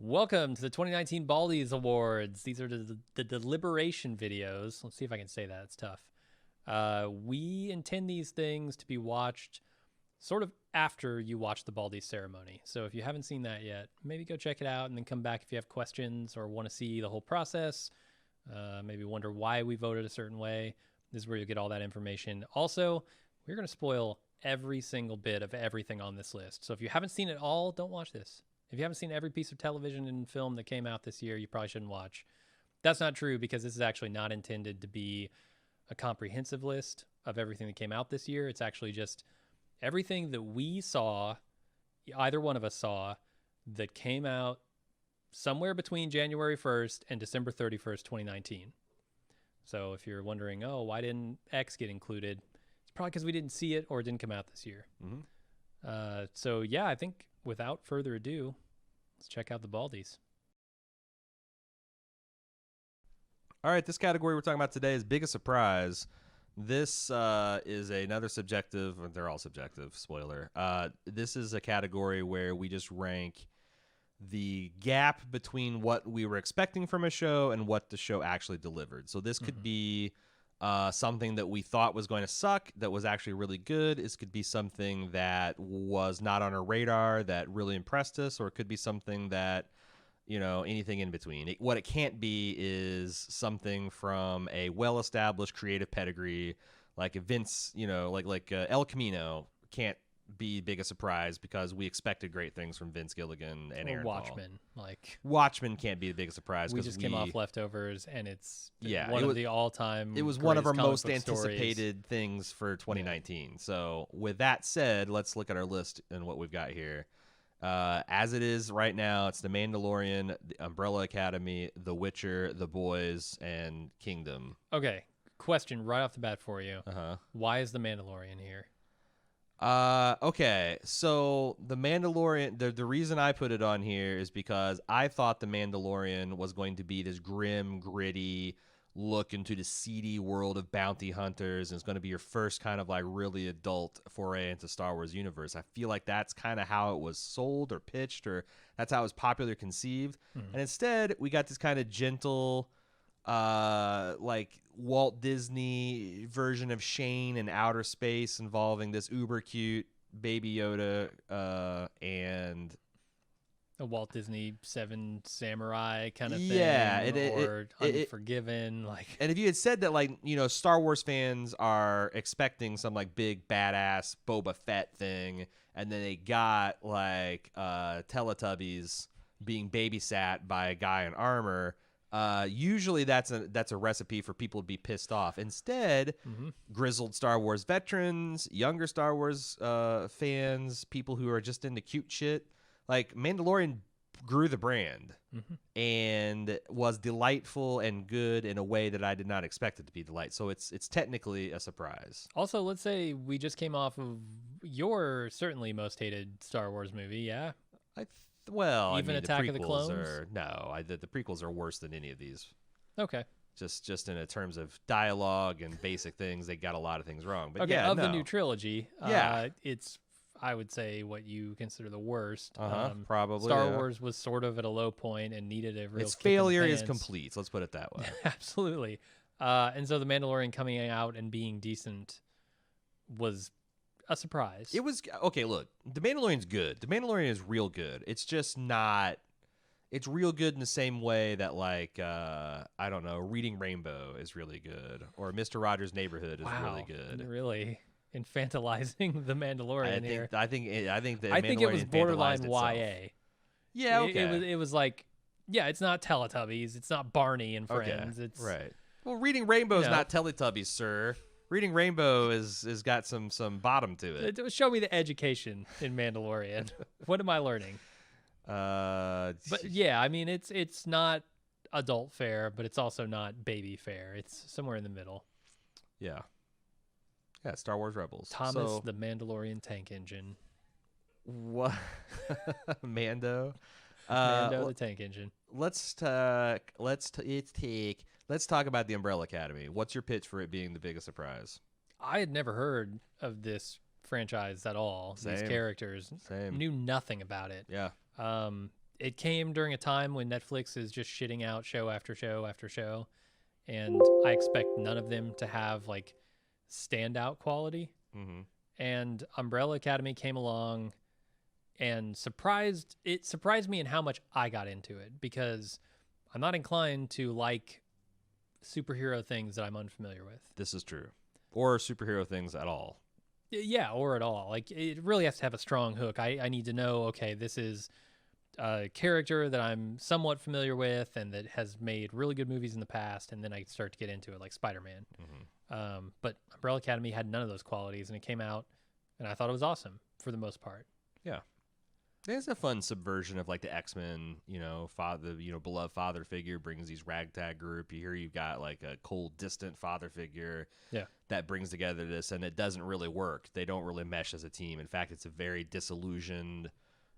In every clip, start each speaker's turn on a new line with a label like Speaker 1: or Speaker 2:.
Speaker 1: Welcome to the 2019 Baldies Awards. These are the deliberation videos. Let's see if I can say that. It's tough. We intend these things to be watched sort of after you watch the Baldies ceremony. So if you haven't seen that yet, maybe go check it out and then come back if you have questions or want to see the whole process. Maybe wonder why we voted a certain way. This is where you'll get all that information. Also, we're going to spoil every single bit of everything on this list. So if you haven't seen it all, don't watch this. If you haven't seen every piece of television and film that came out this year, you probably shouldn't watch. That's not true because this is actually not intended to be a comprehensive list of everything that came out this year. It's actually just everything that we saw, either one of us saw, that came out somewhere between January 1st and December 31st, 2019. So if you're wondering, oh, why didn't X get included? It's probably because we didn't see it or it didn't come out this year. So yeah, I think without further ado, let's check out the Baldies.
Speaker 2: All right, this category we're talking about today is Biggest Surprise. This is another subjective, they're all subjective, spoiler. This is a category where we just rank the gap between what we were expecting from a show and what the show actually delivered. So this could be something that we thought was going to suck that was actually really good. This could be something that was not on our radar that really impressed us, or it could be something that, you know, anything in between. What it can't be is something from a well-established creative pedigree, like a Vince, you know, like El Camino can't be Biggest Surprise because we expected great things from Vince Gilligan and Aaron
Speaker 1: Watchmen.
Speaker 2: Paul.
Speaker 1: Like
Speaker 2: Watchmen can't be the Biggest Surprise.
Speaker 1: We just came off Leftovers, and it's one of the all-time.
Speaker 2: It was one of our most
Speaker 1: anticipated
Speaker 2: things for 2019. Yeah. So with that said, let's look at our list and what we've got here. As it is right now, it's The Mandalorian, The Umbrella Academy, The Witcher, The Boys, and Kingdom.
Speaker 1: Okay, question right off the bat for you. Why is The Mandalorian here?
Speaker 2: Okay, so The Mandalorian, the reason I put it on here is because I thought The Mandalorian was going to be this grim, gritty look into the seedy world of bounty hunters, and it's going to be your first kind of like really adult foray into Star Wars universe. I feel like that's kind of how it was sold or pitched, or that's how it was popularly conceived. And instead, we got this kind of gentle, like Walt Disney version of Shane in outer space involving this uber cute baby Yoda and
Speaker 1: a Walt Disney Seven Samurai kind of thing,
Speaker 2: or
Speaker 1: Unforgiven.
Speaker 2: And if you had said that, like, you know, Star Wars fans are expecting some like big badass Boba Fett thing, and then they got like Teletubbies being babysat by a guy in armor. Usually that's a recipe for people to be pissed off. Instead, grizzled Star Wars veterans, younger Star Wars fans, people who are just into cute shit, like Mandalorian grew the brand and was delightful and good in a way that I did not expect it to be delightful. So it's technically a surprise.
Speaker 1: Also, let's say we just came off of your certainly most hated Star Wars movie, yeah?
Speaker 2: Even
Speaker 1: Attack of the Clones?
Speaker 2: The prequels are worse than any of these.
Speaker 1: Okay.
Speaker 2: Just in terms of dialogue and basic things, they got a lot of things wrong. But
Speaker 1: the new trilogy, it's, I would say, what you consider the worst.
Speaker 2: Probably.
Speaker 1: Star Wars was sort of at a low point and needed a real
Speaker 2: its failure is complete. Let's put it that way.
Speaker 1: Absolutely. And so The Mandalorian coming out and being decent was a surprise.
Speaker 2: It was okay. Look, The Mandalorian's good. The Mandalorian is real good. It's just not. It's real good in the same way that, like, I don't know, Reading Rainbow is really good, or Mr. Rogers' Neighborhood is really good.
Speaker 1: You're really infantilizing The Mandalorian here.
Speaker 2: I think
Speaker 1: it was borderline YA.
Speaker 2: Yeah, okay.
Speaker 1: It was like, yeah, it's not Teletubbies, it's not Barney and Friends.
Speaker 2: Okay.
Speaker 1: It's
Speaker 2: right. Well, Reading Rainbow is not Teletubbies, sir. Reading Rainbow is got some bottom to it.
Speaker 1: Show me the education in Mandalorian. What am I learning? But yeah, I mean, it's not adult fare, but it's also not baby fare. It's somewhere in the middle.
Speaker 2: Yeah. Yeah, Star Wars Rebels.
Speaker 1: Thomas the Mandalorian Tank Engine.
Speaker 2: What? Mando?
Speaker 1: Mando the Tank Engine.
Speaker 2: Let's talk about the Umbrella Academy. What's your pitch for it being the biggest surprise?
Speaker 1: I had never heard of this franchise at all.
Speaker 2: Same.
Speaker 1: These characters.
Speaker 2: Same.
Speaker 1: Knew nothing about it.
Speaker 2: Yeah.
Speaker 1: it came during a time when Netflix is just shitting out show after show after show, and I expect none of them to have like standout quality.
Speaker 2: Mm-hmm.
Speaker 1: And Umbrella Academy came along and surprised me in how much I got into it, because I'm not inclined to like superhero things that I'm unfamiliar with.
Speaker 2: This is true. Or superhero things at all.
Speaker 1: Yeah, or at all. Like, it really has to have a strong hook. I need to know, okay, this is a character that I'm somewhat familiar with and that has made really good movies in the past, and then I start to get into it, like Spider-Man.
Speaker 2: Mm-hmm.
Speaker 1: But Umbrella Academy had none of those qualities, and it came out, and I thought it was awesome for the most part.
Speaker 2: Yeah. It's a fun subversion of like the X-Men, father, beloved father figure brings these ragtag group. Here you've got like a cold, distant father figure that brings together this, and it doesn't really work. They don't really mesh as a team. In fact, it's a very disillusioned.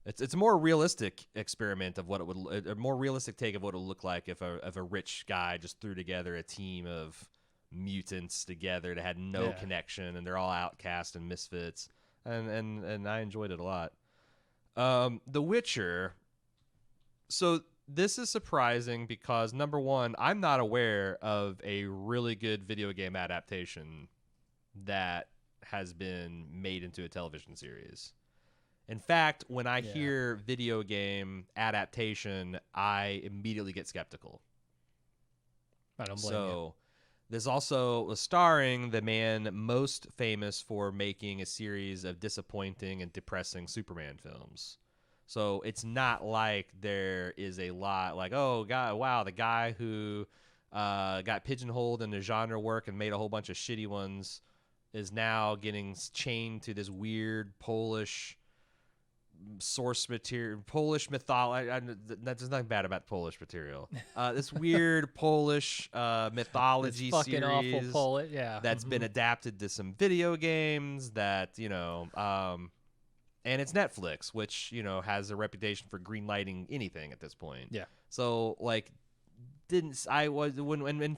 Speaker 2: It's a more realistic experiment of what it would, a more realistic take of what it would look like if a rich guy just threw together a team of mutants together that had no connection, and they're all outcast and misfits, and I enjoyed it a lot. The Witcher. So this is surprising because, number one, I'm not aware of a really good video game adaptation that has been made into a television series. In fact, when I hear video game adaptation, I immediately get skeptical.
Speaker 1: I don't blame you.
Speaker 2: This also was starring the man most famous for making a series of disappointing and depressing Superman films. So it's not like there is a lot like, oh, God, wow, the guy who got pigeonholed into genre work and made a whole bunch of shitty ones is now getting chained to this weird Polish source material, Polish mythology. There's nothing bad about Polish material. This weird Polish mythology
Speaker 1: this fucking
Speaker 2: series
Speaker 1: awful Polish,
Speaker 2: that's been adapted to some video games that, and it's Netflix, which, has a reputation for greenlighting anything at this point.
Speaker 1: Yeah.
Speaker 2: So like, in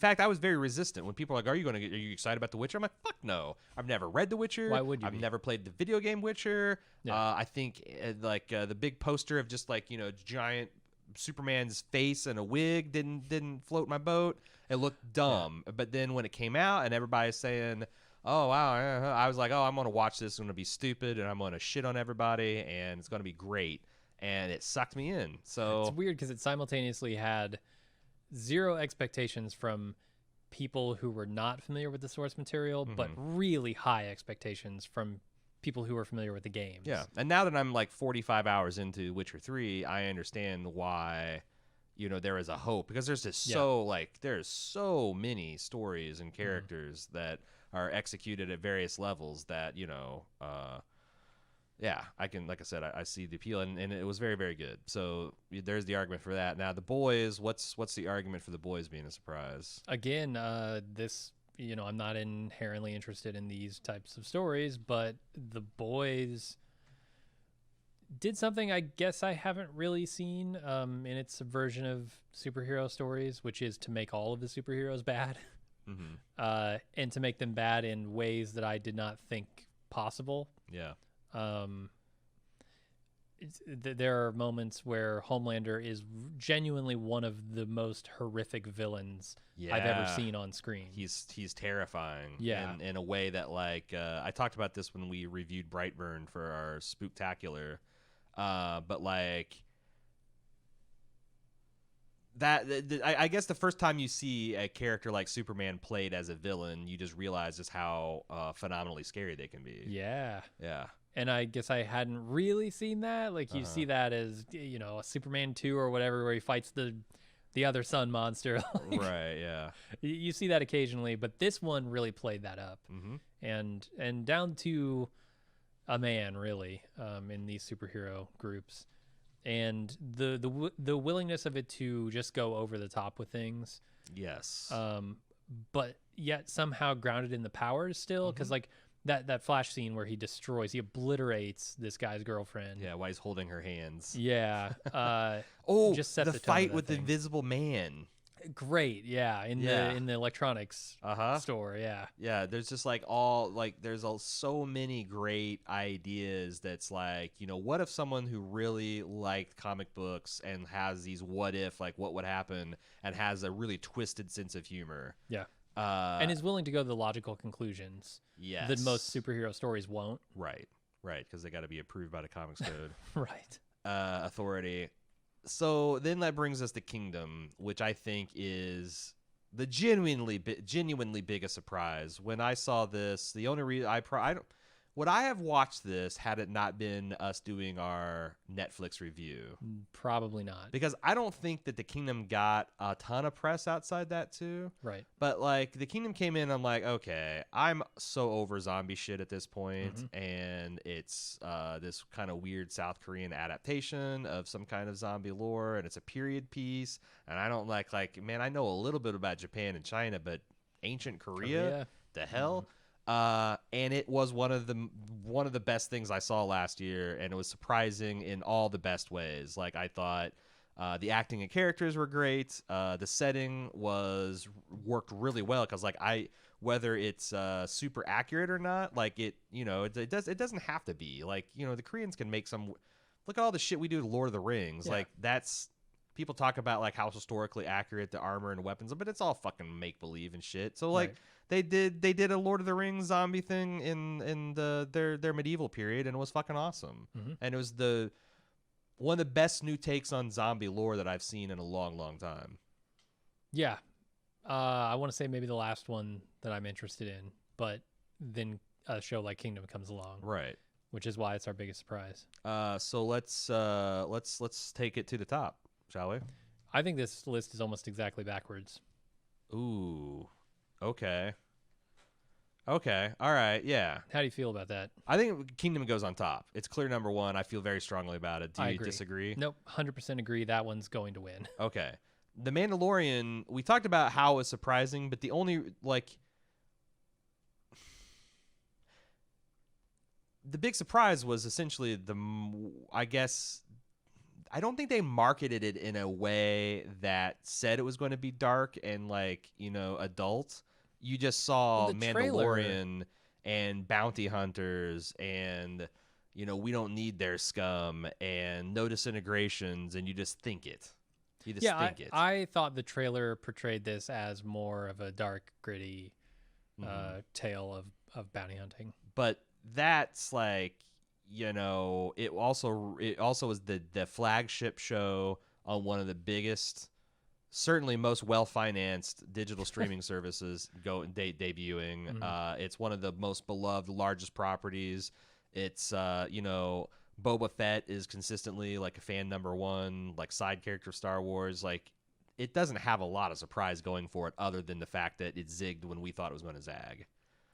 Speaker 2: fact, I was very resistant when people were like, are you excited about The Witcher? I'm like, fuck no. I've never read The Witcher.
Speaker 1: Why would you?
Speaker 2: I've never played the video game Witcher.
Speaker 1: Yeah.
Speaker 2: I think the big poster of just like, giant Superman's face and a wig didn't float my boat. It looked dumb. But then when it came out and everybody's saying, oh, wow, I was like, oh, I'm going to watch this. It's going to be stupid and I'm going to shit on everybody and it's going to be great. And it sucked me in. So
Speaker 1: it's weird because it simultaneously had zero expectations from people who were not familiar with the source material, but really high expectations from people who were familiar with the games.
Speaker 2: Yeah. And now that I'm like 45 hours into Witcher 3, I understand why, there is a hope, because there's just there's so many stories and characters that are executed at various levels that, I can, like I said, I see the appeal, and it was very, very good. So there's the argument for that. Now, The Boys, what's the argument for The Boys being a surprise?
Speaker 1: Again, this, I'm not inherently interested in these types of stories, but The Boys did something I guess I haven't really seen in its version of superhero stories, which is to make all of the superheroes bad. And to make them bad in ways that I did not think possible.
Speaker 2: Yeah.
Speaker 1: There are moments where Homelander is genuinely one of the most horrific villains I've ever seen on screen.
Speaker 2: He's terrifying.
Speaker 1: Yeah.
Speaker 2: In a way that, like, I talked about this when we reviewed Brightburn for our Spooktacular, but like that, I guess the first time you see a character like Superman played as a villain, you just realize just how phenomenally scary they can be.
Speaker 1: Yeah.
Speaker 2: Yeah.
Speaker 1: And I guess I hadn't really seen that. Like, you see that as, a Superman 2 or whatever, where he fights the other sun monster. Like,
Speaker 2: right, yeah.
Speaker 1: You see that occasionally, but this one really played that up. And down to a man, really, in these superhero groups. And the willingness of it to just go over the top with things.
Speaker 2: Yes.
Speaker 1: But yet somehow grounded in the powers still, because like that Flash scene where he obliterates this guy's girlfriend.
Speaker 2: Yeah, while he's holding her hands.
Speaker 1: Yeah.
Speaker 2: Just set the
Speaker 1: tone
Speaker 2: fight
Speaker 1: of
Speaker 2: with the
Speaker 1: thing.
Speaker 2: Invisible Man.
Speaker 1: Great, yeah, in the electronics store, yeah.
Speaker 2: Yeah, there's just like there's so many great ideas that's like, what if someone who really liked comic books and has these what if, like what would happen, and has a really twisted sense of humor.
Speaker 1: Yeah. And is willing to go to the logical conclusions that most superhero stories won't.
Speaker 2: Right, because they got to be approved by the Comics Code.
Speaker 1: Right.
Speaker 2: Authority. So then that brings us to Kingdom, which I think is the genuinely biggest surprise. When I saw this, the only reason would I have watched this had it not been us doing our Netflix review?
Speaker 1: Probably not.
Speaker 2: Because I don't think that the Kingdom got a ton of press outside that too.
Speaker 1: Right.
Speaker 2: But like the Kingdom came in, I'm like, okay, I'm so over zombie shit at this point, and it's this kind of weird South Korean adaptation of some kind of zombie lore, and it's a period piece, and I don't like man, I know a little bit about Japan and China, but ancient Korea? The hell? And it was one of the best things I saw last year, and it was surprising in all the best ways. Like I thought the acting and characters were great. The setting worked really well because whether it's super accurate or not, like it doesn't have to be. Like, the Koreans can make some. Look at all the shit we do to Lord of the Rings. Yeah. Like that's people talk about like how historically accurate the armor and weapons, but it's all fucking make believe and shit. So like. Right. They did a Lord of the Rings zombie thing in their medieval period, and it was fucking awesome. And it was one of the best new takes on zombie lore that I've seen in a long, long time.
Speaker 1: Yeah, I want to say maybe the last one that I'm interested in, but then a show like Kingdom comes along,
Speaker 2: right? Which
Speaker 1: is why it's our biggest surprise.
Speaker 2: So let's take it to the top, shall we?
Speaker 1: I think this list is almost exactly backwards.
Speaker 2: Ooh. Okay. All right. Yeah.
Speaker 1: How do you feel about that?
Speaker 2: I think Kingdom goes on top. It's clear number one. I feel very strongly about it. Do you disagree?
Speaker 1: Nope. 100% agree. That one's going to win.
Speaker 2: Okay. The Mandalorian, we talked about how it was surprising, but the only, the big surprise was essentially I don't think they marketed it in a way that said it was going to be dark and adult. You just saw Mandalorian and bounty hunters and, we don't need their scum and no disintegrations, and you just think it. Think it.
Speaker 1: I thought the trailer portrayed this as more of a dark, gritty tale of bounty hunting.
Speaker 2: But that's it also was the flagship show on one of the biggest, certainly most well-financed digital streaming services debuting. It's one of the most beloved, largest properties. It's Boba Fett is consistently a fan number one, side character of Star Wars. It doesn't have a lot of surprise going for it other than the fact that it zigged when we thought it was going to zag.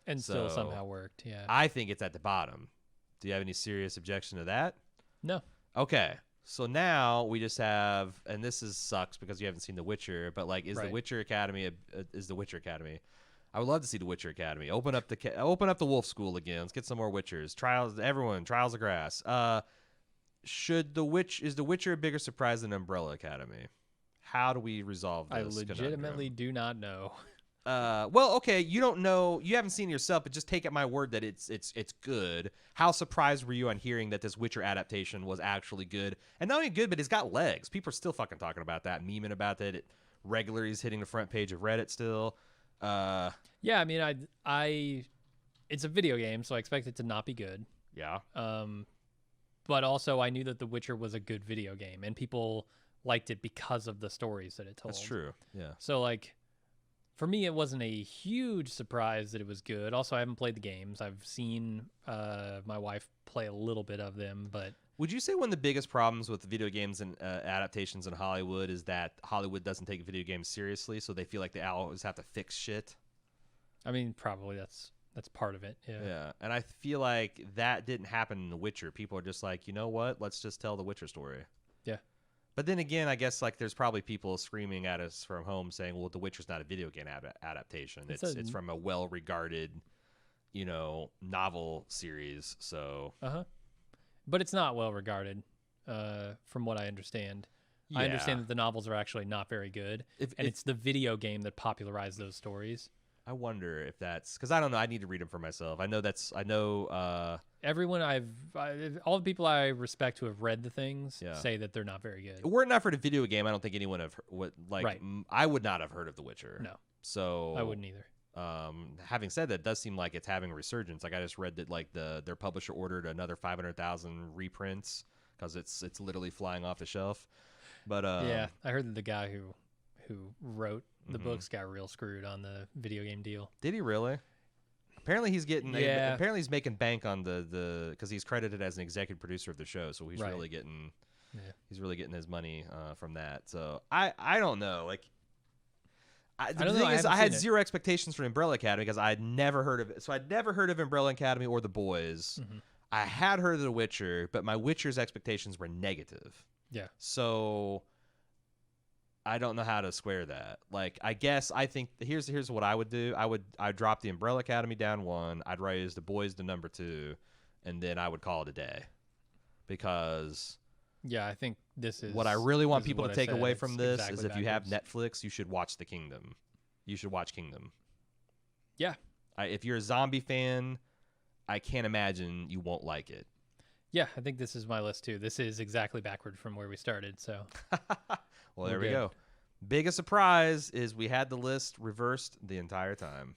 Speaker 1: And still somehow worked, yeah.
Speaker 2: I think it's at the bottom. Do you have any serious objection to that?
Speaker 1: No.
Speaker 2: Okay. So now we just have, and this sucks because you haven't seen The Witcher, but the Witcher Academy is the Witcher Academy. I would love to see the Witcher Academy. Open up the Wolf School again. Let's get some more Witchers. Trials of Grass. Is the Witcher a bigger surprise than Umbrella Academy? How do we resolve this?
Speaker 1: I legitimately do not know.
Speaker 2: Well, okay, you don't know, you haven't seen it yourself, but just take it my word that it's good. How surprised were you on hearing that this Witcher adaptation was actually good? And not only good, but it's got legs. People are still fucking talking about that, memeing about that. It regularly is hitting the front page of Reddit still.
Speaker 1: Yeah, I mean, it's a video game, so I expect it to not be good.
Speaker 2: Yeah.
Speaker 1: But also I knew that The Witcher was a good video game, and people liked it because of the stories that it told.
Speaker 2: That's true. Yeah.
Speaker 1: So for me, it wasn't a huge surprise that it was good. Also, I haven't played the games. I've seen my wife play a little bit of them, but...
Speaker 2: Would you say one of the biggest problems with video games and adaptations in Hollywood is that Hollywood doesn't take video games seriously, so they feel like they always have to fix shit?
Speaker 1: I mean, probably that's part of it, yeah.
Speaker 2: Yeah, and I feel like that didn't happen in The Witcher. People are just like, you know what? Let's just tell the Witcher story.
Speaker 1: Yeah.
Speaker 2: But then again, I guess there's probably people screaming at us from home saying, well, The Witcher's not a video game adaptation. It's from a well-regarded, novel series, so...
Speaker 1: Uh-huh. But it's not well regarded, from what I understand. I understand that the novels are actually not very good, and it's the video game that popularized those stories.
Speaker 2: I wonder if that's because I don't know. I need to read them for myself. I know.
Speaker 1: Everyone all the people I respect who have read the things say that they're not very good.
Speaker 2: Were it not for the video game, I don't think anyone I would not have heard of The Witcher.
Speaker 1: No,
Speaker 2: so
Speaker 1: I wouldn't either.
Speaker 2: Having said that, it does seem like it's having a resurgence. Like I just read that their publisher ordered another 500,000 reprints because it's literally flying off the shelf. But
Speaker 1: yeah, I heard that the guy who wrote the books got real screwed on the video game deal.
Speaker 2: Did he really? Apparently he's getting.
Speaker 1: Yeah.
Speaker 2: Apparently he's making bank on the because he's credited as an executive producer of the show, so he's really getting. Yeah. He's really getting his money from that. So I don't know. Like the thing is, I had zero expectations for Umbrella Academy because I'd never heard of it. So I'd never heard of Umbrella Academy or The Boys. Mm-hmm. I had heard of The Witcher, but my Witcher's expectations were negative.
Speaker 1: Yeah.
Speaker 2: So I don't know how to square that. Like, I guess I think here's what I would do. I'd drop the Umbrella Academy down 1. I'd raise The Boys to number 2, and then I would call it a day. Because
Speaker 1: yeah, I think this is
Speaker 2: what I really want people to take away from this is if you have Netflix, you should watch The Kingdom. You should watch Kingdom.
Speaker 1: Yeah.
Speaker 2: If you're a zombie fan, I can't imagine you won't like it.
Speaker 1: Yeah, I think this is my list too. This is exactly backward from where we started. So,
Speaker 2: well, there we go. Biggest surprise is we had the list reversed the entire time.